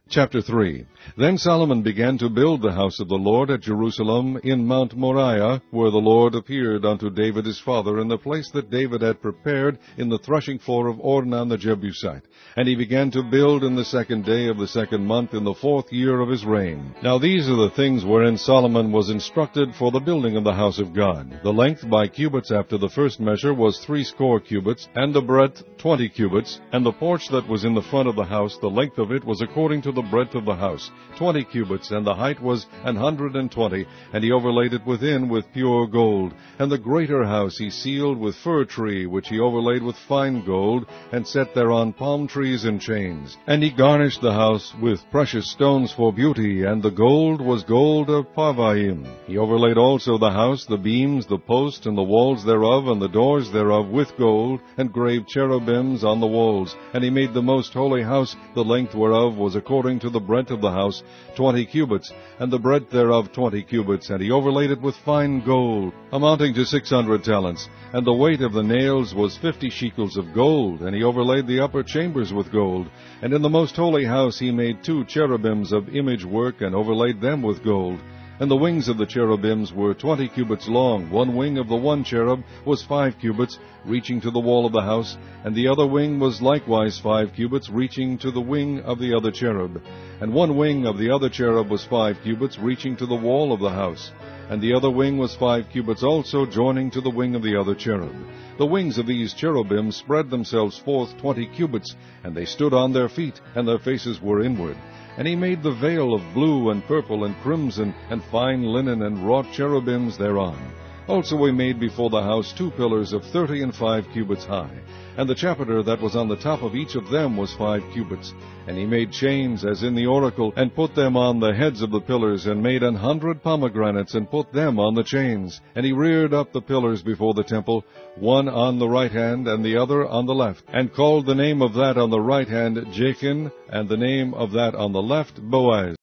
Chapter 3. Then Solomon began to build the house of the Lord at Jerusalem in Mount Moyea, where the Lord appeared unto David his father, in the place that David had prepared in the threshing floor of Ornan the Jebusite. And he began to build in the 2nd day of the 2nd month, in the 4th year of his reign. Now these are the things wherein Solomon was instructed for the building of the house of God. The length by cubits after the first measure was 60 cubits, and the breadth 20 cubits, and the porch that was in the front of the house, the length of it was according to the breadth of the house, 20 cubits, and the height was 120, and he overlaid it within with pure gold. And the greater house he sealed with fir tree, which he overlaid with fine gold, and set thereon palm trees and chains. And he garnished the house with precious stones for beauty, and the gold was gold of Parvaim. He overlaid also the house, the beams, the posts, and the walls thereof, and the doors thereof with gold, and graved cherubims on the walls. And he made the most holy house, the length whereof was according to the breadth of the house, 20 cubits, and the breadth thereof 20 cubits, and he overlaid it with fine gold, amounting to 600 talents. And the weight of the nails was 50 shekels of gold, and he overlaid the upper chambers with gold. And in the most holy house he made 2 cherubims of image work, and overlaid them with gold. And the wings of the cherubims were 20 cubits long. One wing of the one cherub was 5 cubits, reaching to the wall of the house, and the other wing was likewise 5 cubits, reaching to the wing of the other cherub. And one wing of the other cherub was 5 cubits, reaching to the wall of the house. And the other wing was 5 cubits also, joining to the wing of the other cherub. The wings of these cherubim spread themselves forth 20 cubits, and they stood on their feet, and their faces were inward. And he made the veil of blue and purple and crimson and fine linen, and wrought cherubims thereon. Also he made before the house 2 pillars of 35 cubits high, and the chapiter that was on the top of each of them was 5 cubits. And he made chains as in the oracle, and put them on the heads of the pillars, and made 100 pomegranates, and put them on the chains. And he reared up the pillars before the temple, one on the right hand, and the other on the left, and called the name of that on the right hand Jachin, and the name of that on the left Boaz.